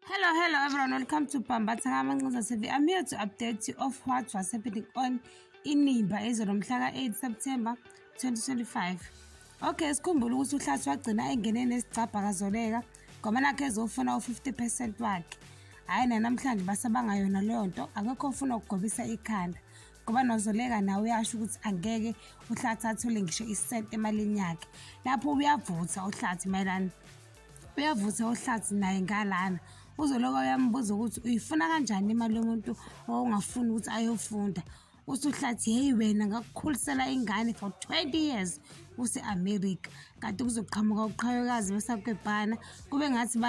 Hello everyone, welcome to Pambatha Mancuza TV. I'm here to update you of what was happening on Inimba ezolo mhla ka-8 September 2025. Okay, sikhumbule ukuthi uHlathi wagcina engene nesicabha kazoleka ngoba nakhe ezofuna u-50% wakhe. Hhayi namhlanje basabangayona leyo nto, akekho ofuna ukugobisa ikhanda ngoba noZoleka nawe uyasho ukuthi angeke uHlathi athole ngisho isenti emalini yakhe. Lapho uyavutha uHlathi mayelana uyavutha uHlathi naye ngalana. UZoleka uyambuza ukuthi uyifuna kanjani imali yomuntu ongafuni ukuthi ayofunda. Uthi uHlathi hey wena ngakukhulisela ingane for 20 years use-America, kanti kuzoqhamuka uqhayokazi besakwebhana kube ngathi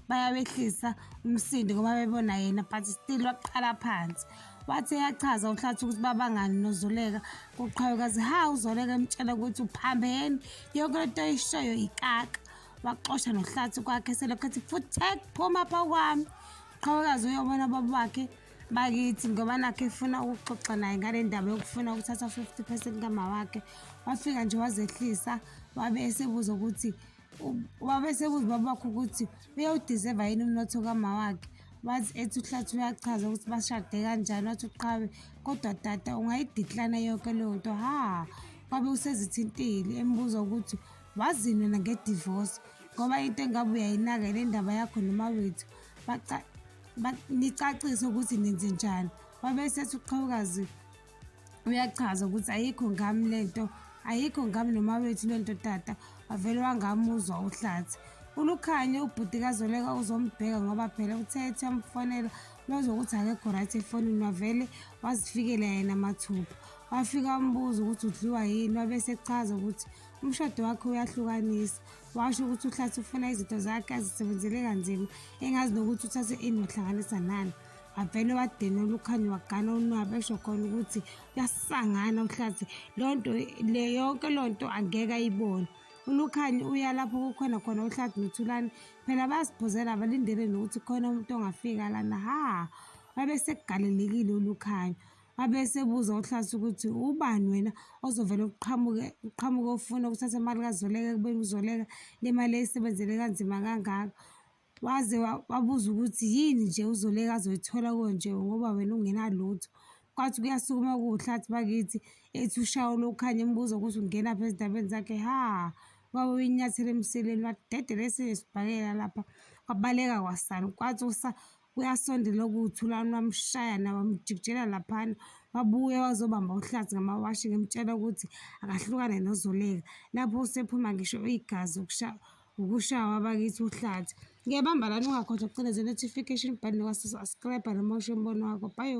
bayawehlisa umsindo ngoba bebona yena but still waqala phansi. Wathi eyachaza uHlathi ukuthi babangani noZoleka kuqhayokazi, uZoleka emtshela ukuthi uphambene yonke lento ayishoyo ikaka. Waxosha noHlathi kwakhe selokhu ethi futhek phuma apha kwami. Uqhayokazi uyobona baba wakhe bakithi ngoba nakhe efuna ukuxoxa naye ngale ndaba yokufuna ukuthatha 50% kama wakhe. Wafika nje wazehlisa wabe esebuza ukuthi baba wakhe ukuthi uyawudeserva yini umnotho kama wakhe. Wathi ethi uHlathi uyachaza ukuthi bashade kanjani, wathi uqhawe kodwa tata ungayidecline yonke leyo nto. Wabe usezithintile embuza ukuthi wazini nge-divorce ngoba into engabe uyayinaka le ndaba yakho noma wethu nicacise ukuthi nenze njani. Wabe sethi uqhamukazi uyachaza ukuthi ayikho ngami lento, ayikho ngami noma wethu lento tata. Wavele wangamuzwa uHlathi. uLukhanya ubhuti kaZoleka uzombheka ngoba phela uthethe yamfonela bezwa ukuthi akekho right efonini. Wavele wazifikela yena mathupha, wafika wambuza ukuthi udliwa yini. Wabe sechaza ukuthi umshado wakhe uyahlukanisa. Washo ukuthi uHlathi ufuna izinto zakhe azisebenzele kanzima engazi nokuthi uthathe ini wahlanganisa nani. Wavele wadena uLukhanya wagana unwabu esho khona ukuthi uyasangana uHlathi lonto le yonke lonto angeke ayibone. uLukhanya uya lapho kukhona khona uHlathi noThulani phela bayasiphuzela abalindele nokuthi khona umuntu ongafika lana. Wabe sekugalelekile uLukhanya. Wabe sebuza uHlathi ukuthi ubani wena ozovela uqhamuke ufuna ukuthatha imali kaZoleka ekubeni uZoleka le mali eyisebenzele kanzima kangaka. Waze wabuza ukuthi yini nje uZoleka azoyithola konje ngoba wena ungenalutho. Kwathi kuyasukuma kuwuHlathi bakithi ethi ushawa uLukhanya embuza ukuthi ungena phi ezindabeni zakhe. Wabe uyinyathela emsileni wadedela esesibhakela lapha kwabaleka kwasani. Kwathi uyasondela kuwuThulani wamshaya nawe wamjikijela laphana. Wabuye wazobamba uHlathi ngamawashi ngemtshela ukuthi akahlukane noZoleka. Lapho usephuma ngisho igazi ukushawa bakithi uHlathi. Ngiyabamba lana ungakhohlwa ukucindezela notification button, subscribe noma usho umbono wakho. Bye.